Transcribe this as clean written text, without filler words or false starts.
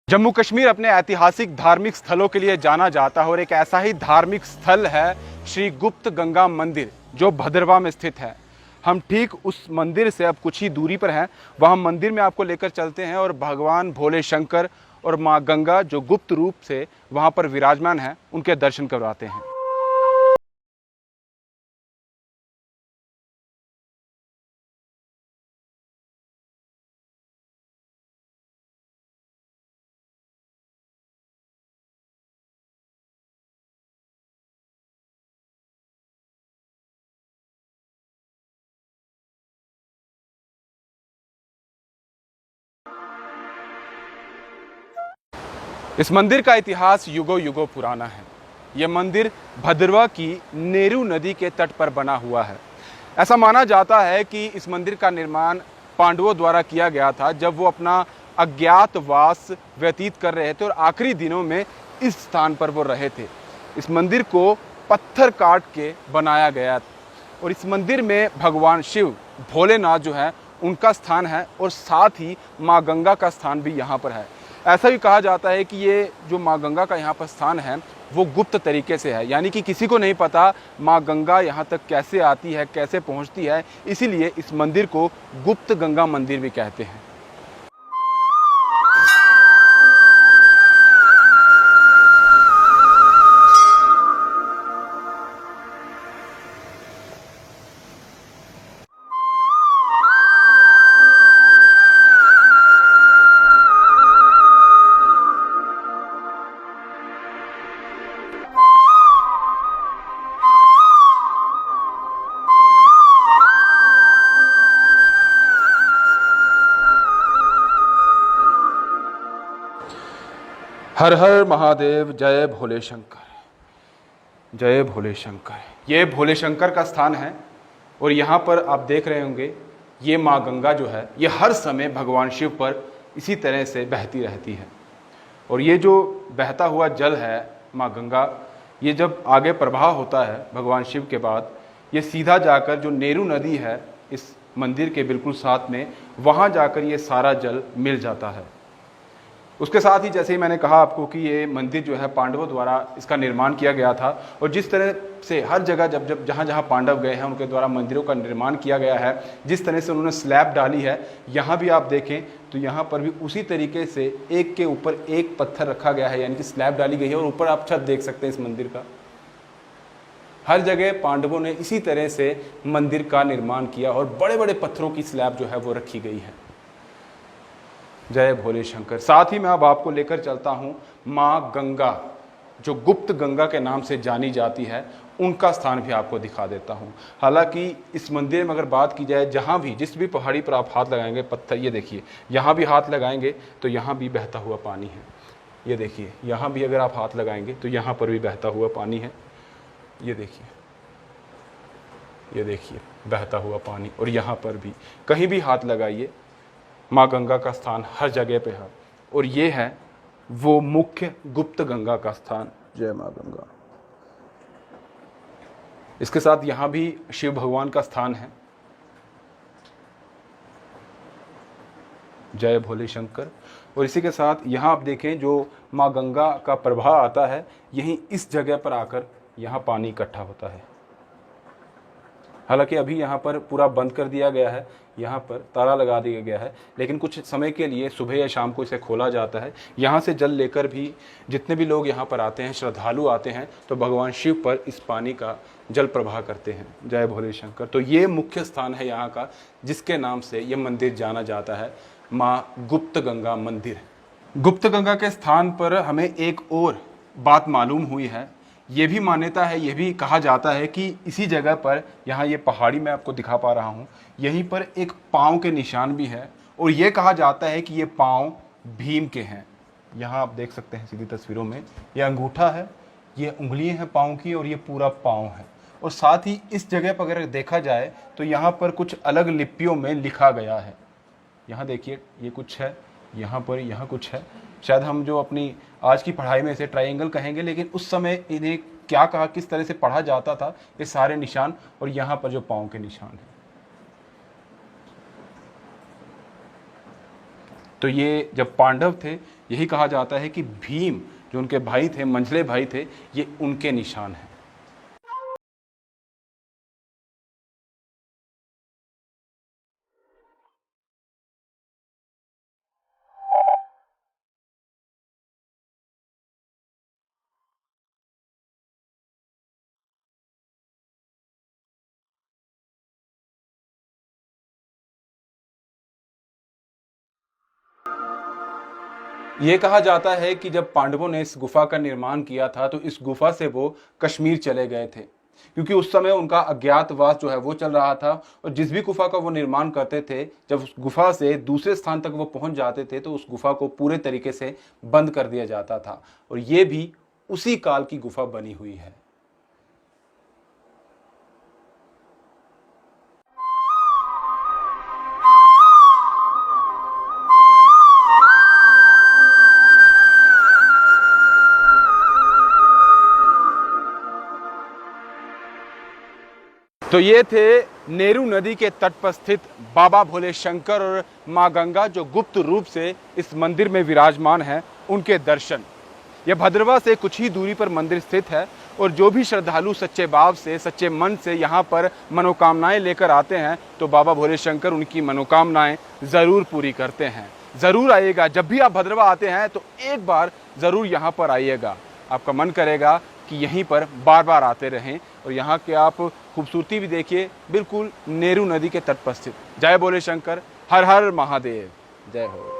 जम्मू कश्मीर अपने ऐतिहासिक धार्मिक स्थलों के लिए जाना जाता है और एक ऐसा ही धार्मिक स्थल है श्री गुप्त गंगा मंदिर जो भद्रवाह में स्थित है। हम ठीक उस मंदिर से अब कुछ ही दूरी पर हैं। वहाँ मंदिर में आपको लेकर चलते हैं और भगवान भोले शंकर और माँ गंगा जो गुप्त रूप से वहाँ पर विराजमान हैं उनके दर्शन करवाते हैं। इस मंदिर का इतिहास युगों युगों पुराना है। यह मंदिर भद्रवाह की नेरू नदी के तट पर बना हुआ है। ऐसा माना जाता है कि इस मंदिर का निर्माण पांडवों द्वारा किया गया था जब वो अपना अज्ञातवास व्यतीत कर रहे थे और आखिरी दिनों में इस स्थान पर वो रहे थे। इस मंदिर को पत्थर काट के बनाया गया और इस मंदिर में भगवान शिव भोलेनाथ जो है उनका स्थान है और साथ ही माँ गंगा का स्थान भी यहाँ पर है। ऐसा भी कहा जाता है कि ये जो माँ गंगा का यहाँ पर स्थान है वो गुप्त तरीके से है, यानी कि किसी को नहीं पता माँ गंगा यहाँ तक कैसे आती है, कैसे पहुँचती है। इसीलिए इस मंदिर को गुप्त गंगा मंदिर भी कहते हैं। हर हर महादेव, जय भोले शंकर, जय भोले शंकर। ये भोले शंकर का स्थान है और यहाँ पर आप देख रहे होंगे ये माँ गंगा जो है ये हर समय भगवान शिव पर इसी तरह से बहती रहती है। और ये जो बहता हुआ जल है माँ गंगा, ये जब आगे प्रवाह होता है भगवान शिव के बाद, ये सीधा जाकर जो नेरू नदी है इस मंदिर के बिल्कुल साथ में, वहाँ जाकर ये सारा जल मिल जाता है। उसके साथ ही जैसे ही मैंने कहा आपको कि ये मंदिर जो है पांडवों द्वारा इसका निर्माण किया गया था और जिस तरह से हर जगह जब जहाँ जहाँ पांडव गए हैं उनके द्वारा मंदिरों का निर्माण किया गया है, जिस तरह से उन्होंने स्लैब डाली है, यहाँ भी आप देखें तो यहाँ पर भी उसी तरीके से एक के ऊपर एक पत्थर रखा गया है, यानी कि स्लैब डाली गई है। और ऊपर आप छत देख सकते हैं इस मंदिर का। हर जगह पांडवों ने इसी तरह से मंदिर का निर्माण किया और बड़े बड़े पत्थरों की स्लैब जो है वो रखी गई है। जय भोले शंकर। साथ ही मैं अब आपको लेकर चलता हूँ माँ गंगा जो गुप्त गंगा के नाम से जानी जाती है, उनका स्थान भी आपको दिखा देता हूँ। हालांकि इस मंदिर में अगर बात की जाए, जहाँ भी जिस भी पहाड़ी पर आप हाथ लगाएंगे पत्थर, ये देखिए यहाँ भी हाथ लगाएंगे तो यहाँ भी बहता हुआ पानी है। ये देखिए यहाँ भी अगर आप हाथ लगाएंगे तो यहाँ पर भी बहता हुआ पानी है। ये देखिए बहता हुआ पानी। और यहाँ पर भी कहीं भी हाथ लगाइए, माँ गंगा का स्थान हर जगह पे है। और ये है वो मुख्य गुप्त गंगा का स्थान। जय माँ गंगा। इसके साथ यहाँ भी शिव भगवान का स्थान है। जय भोले शंकर। और इसी के साथ यहाँ आप देखें जो माँ गंगा का प्रवाह आता है, यहीं इस जगह पर आकर यहाँ पानी इकट्ठा होता है। हालांकि अभी यहाँ पर पूरा बंद कर दिया गया है, यहाँ पर ताला लगा दिया गया है, लेकिन कुछ समय के लिए सुबह या शाम को इसे खोला जाता है। यहाँ से जल लेकर भी जितने भी लोग यहाँ पर आते हैं, श्रद्धालु आते हैं, तो भगवान शिव पर इस पानी का जल प्रवाह करते हैं। जय भोले शंकर। तो ये मुख्य स्थान है यहाँ का, जिसके नाम से ये मंदिर जाना जाता है, माँ गुप्त गंगा मंदिर। गुप्त गंगा के स्थान पर हमें एक और बात मालूम हुई है। ये भी मान्यता है, ये भी कहा जाता है कि इसी जगह पर, यहाँ ये पहाड़ी मैं आपको दिखा पा रहा हूँ, यहीं पर एक पाँव के निशान भी है। और ये कहा जाता है कि ये पाँव भीम के हैं। यहाँ आप देख सकते हैं सीधी तस्वीरों में, ये अंगूठा है, ये उंगलियाँ हैं पाँव की, और ये पूरा पाँव है। और साथ ही इस जगह पर अगर देखा जाए तो यहाँ पर कुछ अलग लिपियों में लिखा गया है। यहाँ देखिए ये कुछ है, यहाँ पर यहाँ कुछ है। शायद हम जो अपनी आज की पढ़ाई में इसे ट्रायंगल कहेंगे, लेकिन उस समय इन्हें क्या कहा, किस तरह से पढ़ा जाता था, ये सारे निशान। और यहाँ पर जो पाँव के निशान हैं, तो ये जब पांडव थे यही कहा जाता है कि भीम जो उनके भाई थे, मंझले भाई थे, ये उनके निशान हैं। ये कहा जाता है कि जब पांडवों ने इस गुफा का निर्माण किया था तो इस गुफा से वो कश्मीर चले गए थे, क्योंकि उस समय उनका अज्ञातवास जो है वो चल रहा था। और जिस भी गुफा का वो निर्माण करते थे, जब उस गुफा से दूसरे स्थान तक वो पहुंच जाते थे तो उस गुफा को पूरे तरीके से बंद कर दिया जाता था। और ये भी उसी काल की गुफा बनी हुई है। तो ये थे नेरू नदी के तट पर स्थित बाबा भोले शंकर और माँ गंगा, जो गुप्त रूप से इस मंदिर में विराजमान हैं, उनके दर्शन। यह भद्रवा से कुछ ही दूरी पर मंदिर स्थित है और जो भी श्रद्धालु सच्चे भाव से, सच्चे मन से यहाँ पर मनोकामनाएं लेकर आते हैं तो बाबा भोले शंकर उनकी मनोकामनाएं ज़रूर पूरी करते हैं। ज़रूर आइएगा, जब भी आप भद्रवा आते हैं तो एक बार ज़रूर यहाँ पर आइएगा। आपका मन करेगा कि यहीं पर बार बार आते रहें। और यहाँ के आप खूबसूरती भी देखिए, बिल्कुल नेरू नदी के तट पर स्थित। जय भोले शंकर, हर हर महादेव, जय हो।